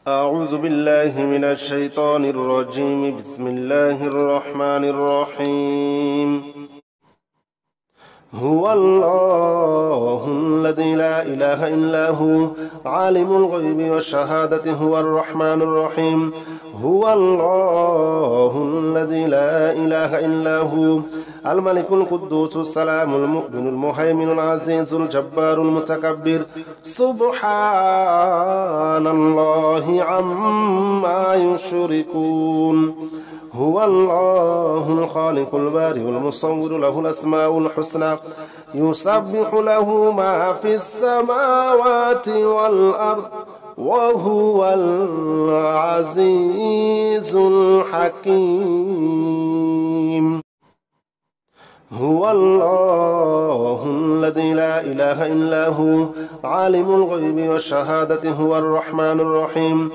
أعوذ بالله من الشيطان الرجيم. بسم الله الرحمن الرحيم. هو الله الذي لا إله إلا هو عالم الغيب والشهادة هو الرحمن الرحيم. هو الله الذي لا إله إلا هو الملك القدوس السلام المؤمن المهيمن العزيز الجبار المتكبر. سبحان الله عما يشركون. هو الله الخالق البارئ المصور له الأسماء الحسنى يسبح له ما في السماوات والأرض وهو العزيز الحكيم. هو الله الذي لا إله إلا هو عالم الغيب والشهادة هو الرحمن الرحيم.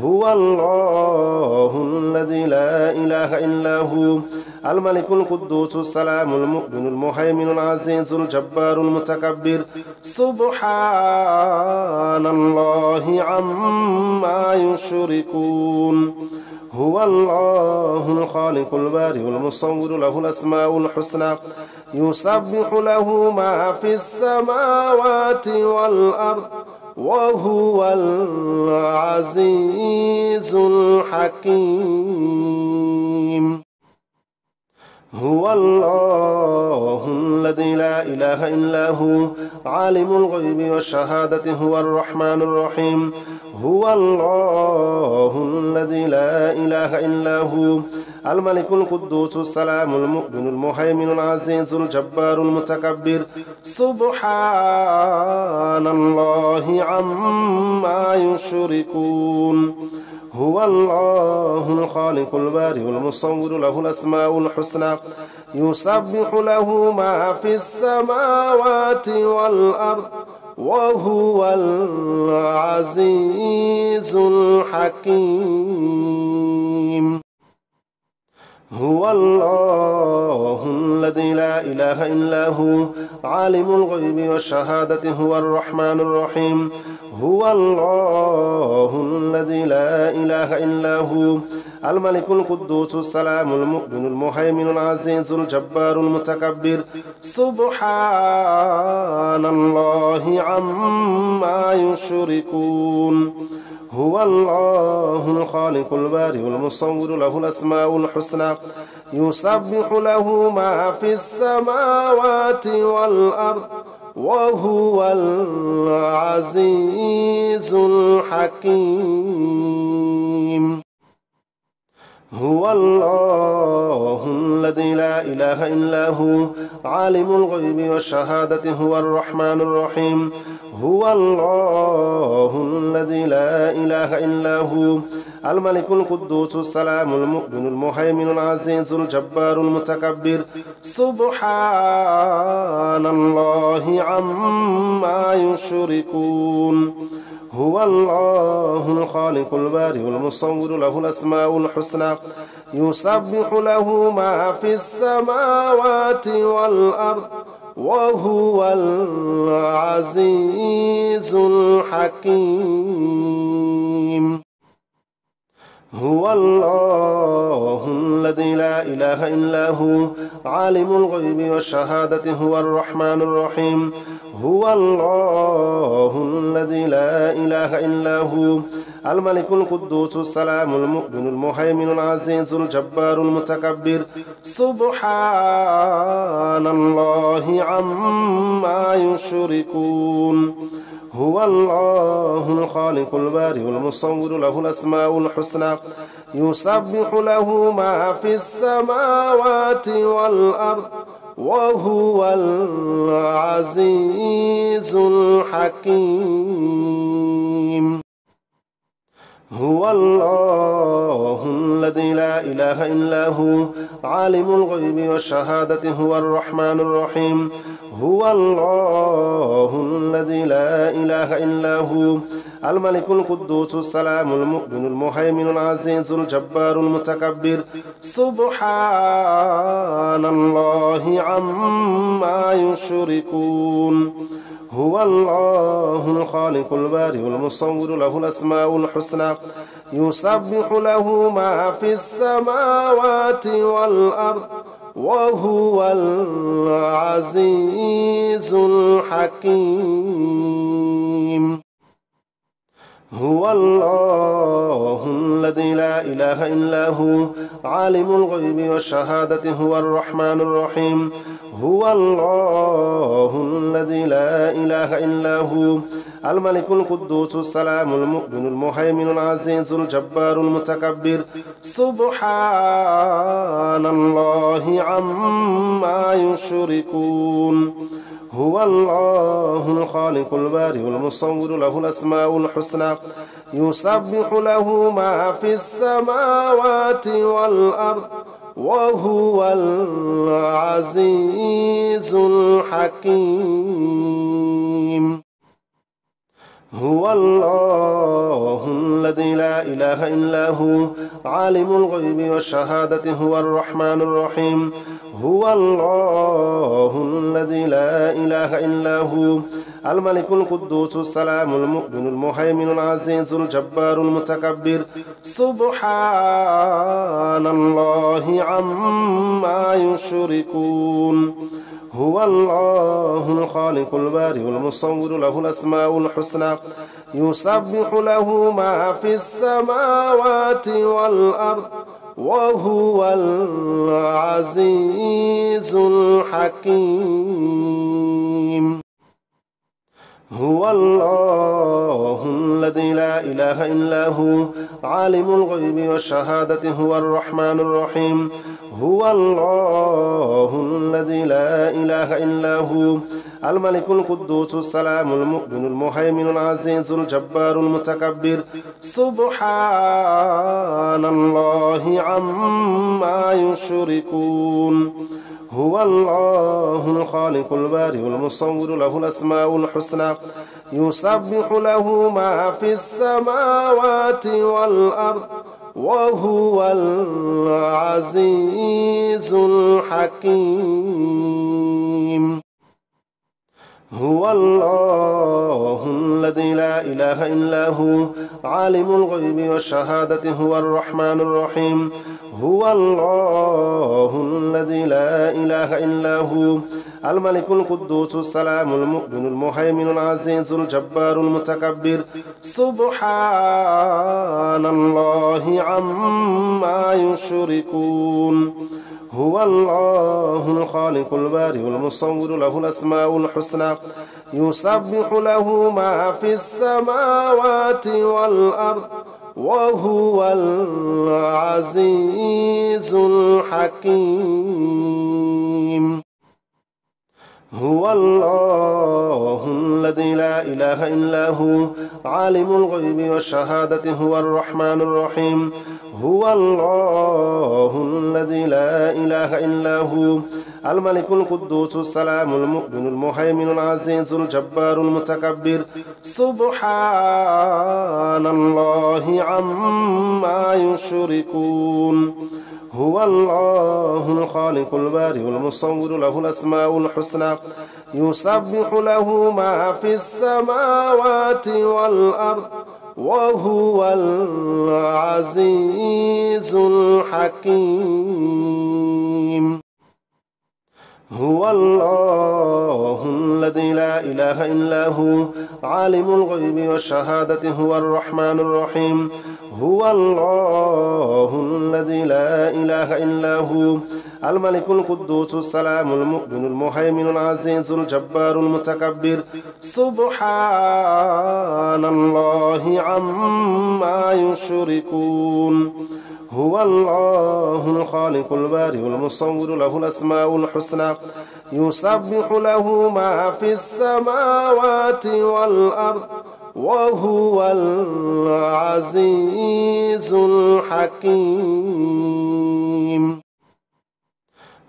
هو الله الذي لا إله إلا هو الملك القدوس السلام المؤمن المهيمن العزيز الجبار المتكبر. سبحان الله عما يشركون. هو الله الخالق البارئ المصور له الأسماء الحسنى يسبح له ما في السماوات والأرض وهو العزيز الحكيم. هو الله الذي لا إله إلا هو عالم الغيب والشهادة هو الرحمن الرحيم. هو الله الذي لا إله إلا هو الملك القدوس السلام المؤمن المهيمن العزيز الجبار المتكبر. سبحان الله عما يشركون. هو الله الخالق البارئ المصور له الأسماء الحسنى يسبح له ما في السماوات والأرض وهو العزيز الحكيم. هو الله الذي لا إله إلا هو عالم الغيب والشهادة هو الرحمن الرحيم. هو الله الذي لا إله إلا هو الملك القدوس السلام المؤمن المهيمن العزيز الجبار المتكبر. سبحان الله عما يشركون. هو الله الخالق البارئ المصور له الأسماء الحسنى يسبح له ما في السماوات والأرض وهو العزيز الحكيم. هو الله الذي لا إله إلا هو عالم الغيب والشهادة هو الرحمن الرحيم. هو الله الذي لا إله إلا هو الملك القدوس السلام المؤمن المهيمن العزيز الجبار المتكبر. سبحان الله عما يشركون. هو الله الخالق البارئ المصور له الأسماء الحسنى يسبح له ما في السماوات والأرض وهو العزيز الحكيم. هو الله الذي لا إله إلا هو عالم الغيب والشهادة هو الرحمن الرحيم. هو الله الذي لا إله إلا هو الملك القدوس السلام المؤمن المهيمن العزيز الجبار المتكبر. سبحان الله عما يشركون. هو الله الخالق البارئ المصور له الأسماء الحسنى يسبح له ما في السماوات والأرض وهو العزيز الحكيم. هو الله الذي لا إله إلا هو عالم الغيب والشهادة هو الرحمن الرحيم. هو الله الذي لا إله إلا هو الملك القدوس السلام المؤمن المهيمن العزيز الجبار المتكبر. سبحان الله عما يشركون. هو الله الخالق البارئ المصور له الأسماء الحسنى يسبح له ما في السماوات والأرض وهو العزيز الحكيم هو الله الذي لا إله إلا هو عالم الغيب والشهادة هو الرحمن الرحيم هو الله الذي لا إله إلا هو الملك القدوس السلام المؤمن المهيمن العزيز الجبار المتكبر سبحان الله عما يشركون هو الله الخالق البارئ المصور له الأسماء الحسنى يسبح له ما في السماوات والأرض وهو العزيز الحكيم هو الله الذي لا إله إلا هو عالم الغيب والشهادة هو الرحمن الرحيم هو الله الذي لا إله إلا هو الملك القدوس السلام المؤمن المهيمن العزيز الجبار المتكبر سبحان الله عما يشركون هو الله الخالق البارئ المصور له الأسماء الحسنى يسبح له ما في السماوات والأرض وهو العزيز الحكيم هو الله الذي لا إله إلا هو عالم الغيب والشهادة هو الرحمن الرحيم هو الله الذي لا إله إلا هو الملك القدوس السلام المؤمن المهيمن العزيز الجبار المتكبر سبحان الله عما يشركون هو الله الخالق البارئ المصور له الأسماء الحسنى يسبح له ما في السماوات والأرض وهو العزيز الحكيم هو الله الذي لا إله إلا هو عالم الغيب والشهادة هو الرحمن الرحيم هو الله الذي لا إله إلا هو الملك القدوس السلام المؤمن المهيمن العزيز الجبار المتكبر سبحان الله عما يشركون هو الله الخالق البارئ المصور له الأسماء الحسنى يسبح له ما في السماوات والأرض وهو العزيز الحكيم هو الله الذي لا إله إلا هو عالم الغيب والشهادة هو الرحمن الرحيم هو الله الذي لا إله إلا هو الملك القدوس السلام المؤمن المهيمن العزيز الجبار المتكبر سبحان الله عما يشركون هو الله الخالق البارئ المصور له الأسماء الحسنى يسبح له ما في السماوات والأرض وهو العزيز الحكيم هو الله الذي لا إله إلا هو عالم الغيب والشهادة هو الرحمن الرحيم هو الله الذي لا إله إلا هو الملك القدوس السلام المؤمن المهيمن العزيز الجبار المتكبر سبحان الله عما يشركون هو الله الخالق البارئ المصور له الأسماء الحسنى يسبح له ما في السماوات والأرض وهو العزيز الحكيم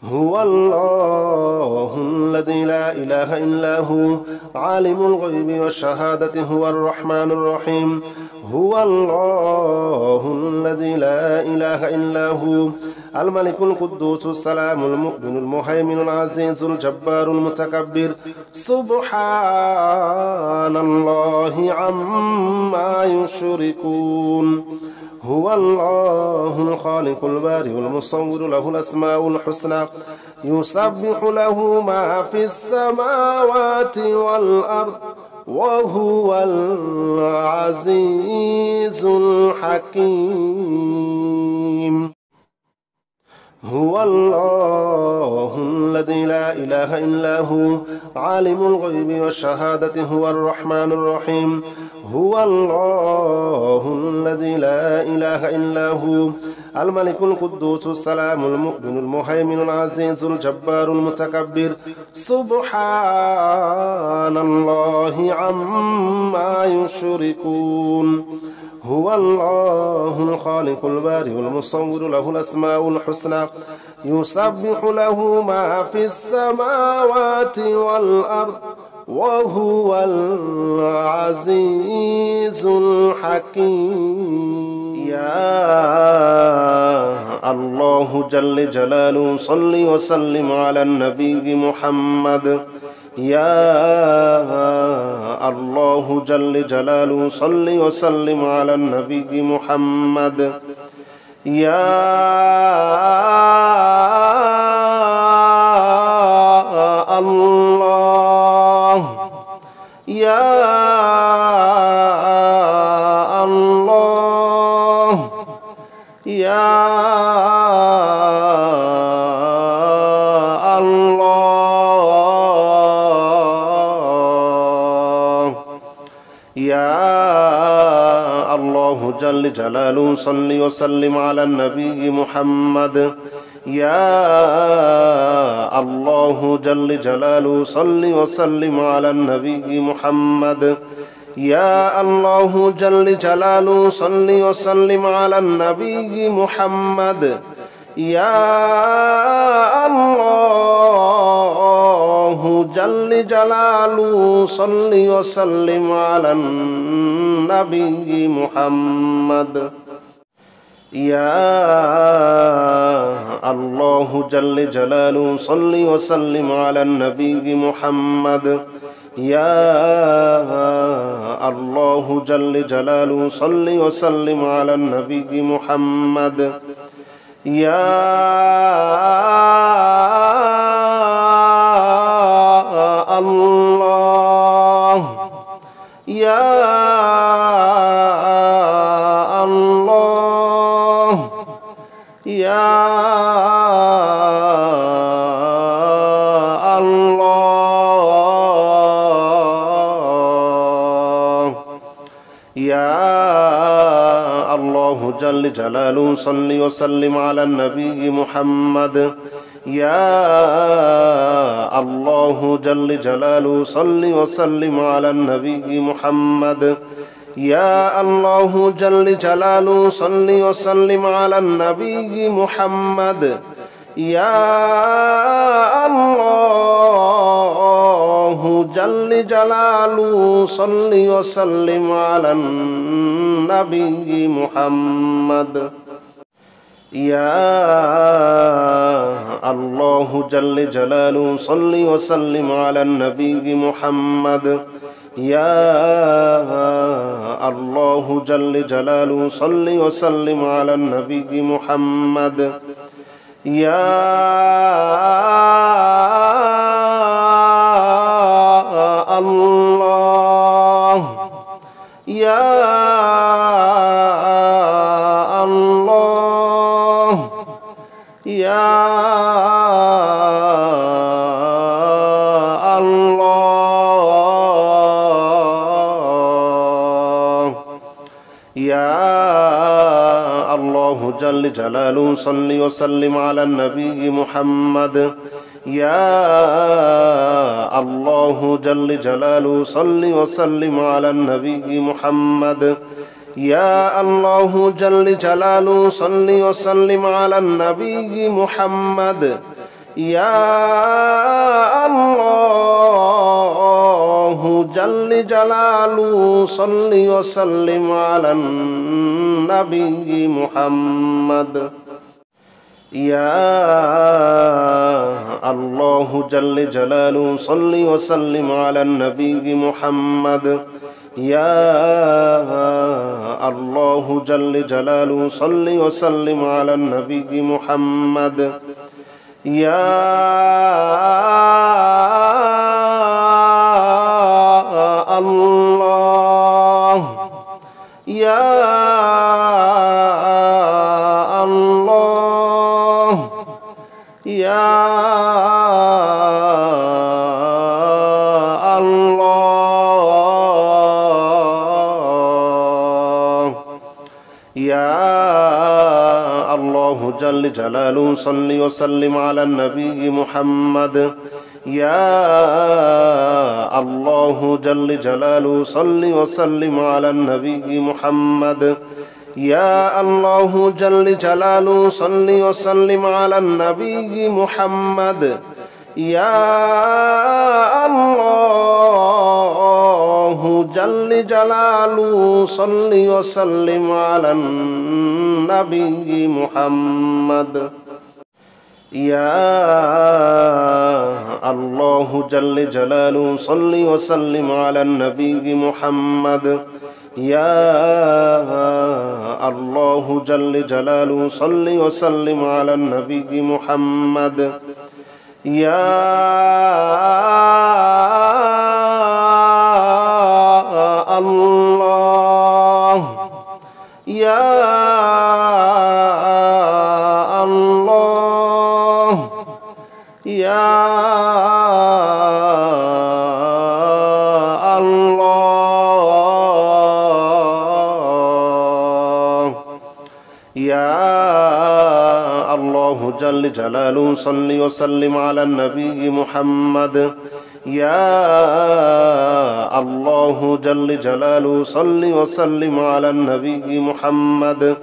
هو الله الذي لا إله إلا هو عالم الغيب والشهادة هو الرحمن الرحيم هو الله الذي لا إله إلا هو الملك القدوس السلام المؤمن المهيمن العزيز الجبار المتكبر سبحان الله عما يشركون هو الله الخالق البارئ المصور له الأسماء الحسنى يسبح له ما في السماوات والأرض وهو العزيز الحكيم هو الله الذي لا إله إلا هو عالم الغيب والشهادة هو الرحمن الرحيم هو الله الذي لا إله إلا هو الملك القدوس السلام المؤمن المهيمن العزيز الجبار المتكبر سبحان الله عما يشركون هو الله الخالق البارئ المصور له الأسماء الحسنى يسبح له ما في السماوات والأرض وهو العزيز الحكيم يا الله جل جلاله صل وسلم على النبي محمد يا الله جل جلاله صل وسلم على النبي محمد يا الله يا الله يا يا الله جل جلاله صل وسلم على النبي محمد يا الله جل جلاله صل وسلم على النبي محمد يا الله جل جلاله صل وسلم على النبي محمد يا الله جل جلاله صل وسلم على النبي محمد يا الله جل جلاله صل وسلم على النبي محمد يا الله جل جلاله صل وسلم على النبي محمد يا الله يا الله يا الله يا الله جل جلاله صل وسلم على النبي محمد يا الله جل جلاله صل وسلم على النبي محمد يا الله جل جلاله صل وسلم على النبي محمد يا الله جل جلاله صل وسلم على النبي محمد يا الله جل جلاله صل وسلم على النبي محمد يا الله جل جلاله صل وسلم على النبي محمد يا الله جل جلاله صل وسلم على النبي محمد يا الله جل جلاله صل وسلم على النبي محمد يا الله جل جلاله صل وسلم على النبي محمد يا الله جل جلاله صل وسلم على النبي محمد يا الله جل جلاله صل وسلم على النبي محمد يا الله يا الله يا الله يا الله جل جلاله صل وسلم على النبي محمد يا الله جل جلاله صل وسلم على النبي محمد يا الله جل جلاله صل وسلم على النبي محمد يا الله جل جلاله صل وسلم على النبي محمد يا الله جل جلاله صل وسلم على النبي محمد يا الله جل جلاله صل وسلم على النبي محمد يا الله يا الله يا الله يا الله جل جلاله صل وسلم على النبي محمد يا الله جل جلاله صل وسلم على النبي محمد يا الله جل جلاله صل وسلم على النبي محمد يا الله جل جلاله صل وسلم على النبي محمد يا الله جل جلاله صل وسلم على النبي محمد يا الله جل جلاله صل وسلم على النبي محمد يا الله يا الله يا الله يا الله جل جلاله صل وسلم على النبي محمد يا الله جل جلاله صل وسلم على النبي محمد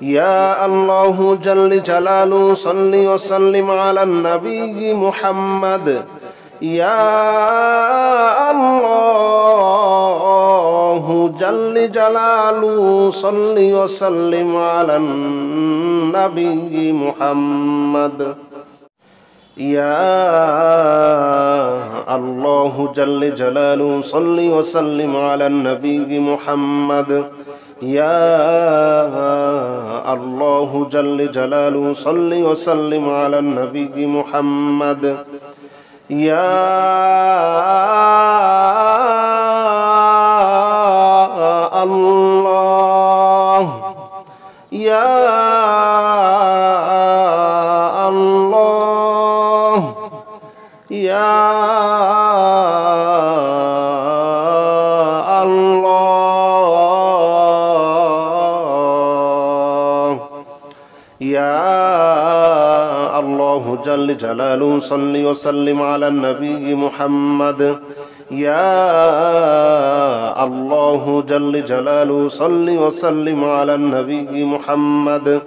يا الله جل جلاله صل وسلم على النبي محمد يا الله جل جلاله صل وسلم على النبي محمد يا الله جل جلاله صل وسلم على النبي محمد يا الله جل جلاله صل وسلم على النبي محمد يا الله يا الله يا الله يا الله جل جلاله صل وسلم على النبي محمد يا الله جل جلاله صل وسلم على النبي محمد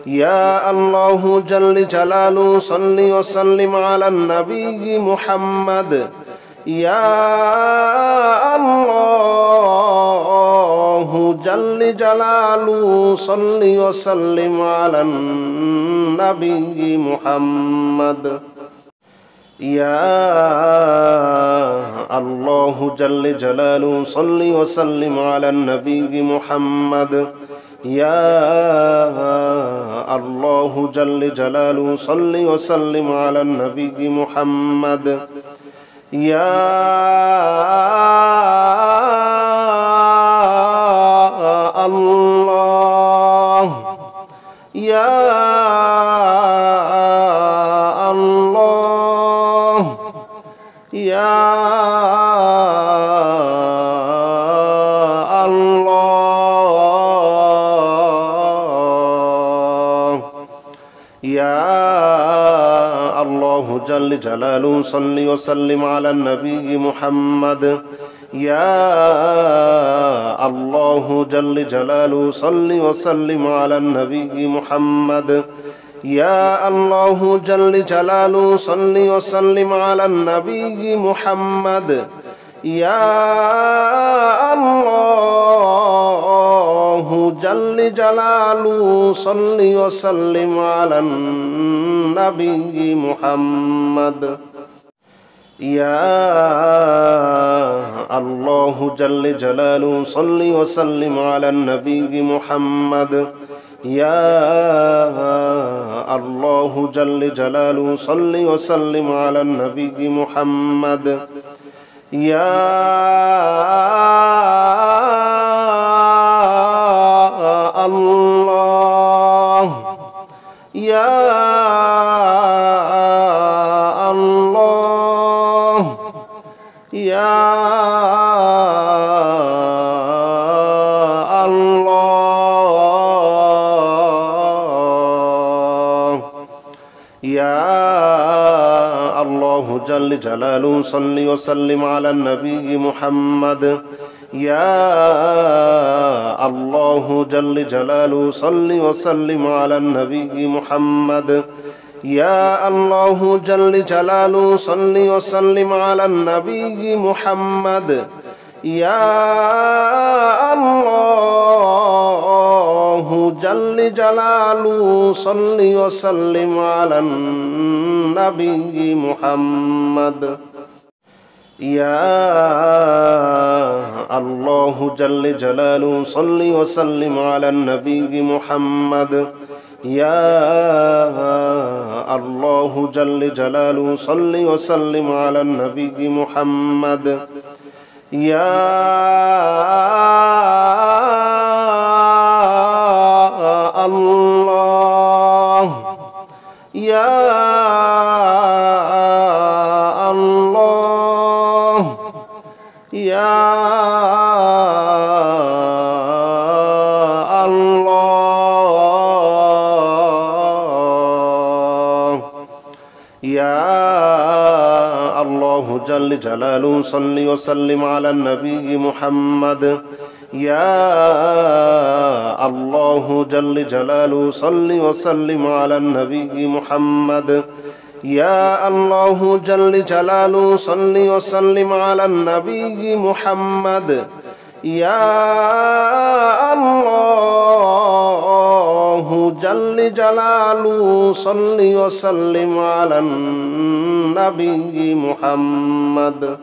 يا الله جل جلاله صل وسلم على النبي محمد يا الله جل جلاله صل وسلم على النبي محمد يا الله جل جلاله صل وسلم على النبي محمد يا الله جل جلاله صل وسلم على النبي محمد يا الله يا الله يا الله يا الله جل جلاله صل وسلم على النبي محمد يا الله جل جلاله صل وسلم على النبي محمد يا الله جل جلاله صل وسلم على النبي محمد يا الله الله جل جلاله صل وسلم على النبي محمد يا الله جل جلاله صل وسلم على النبي محمد يا الله جل جلاله صل وسلم على النبي محمد يا الله يا الله يا الله جل جلاله صل وسلم على النبي محمد يا الله جل جلاله صل وسلم على النبي محمد يا الله جل جلاله صل وسلم على النبي محمد يا الله جل جلاله صل وسلم على النبي محمد يا الله جل جلاله صل وسلم على النبي محمد يا الله جل جلاله صل وسلم على النبي محمد يا الله يا الله يا الله يا الله جل جلاله صل وسلم على النبي محمد يا الله جل جلاله صل وسلم على النبي محمد يا الله جل جلاله صل وسلم على النبي محمد يا الله جل جلاله صل وسلم على النبي محمد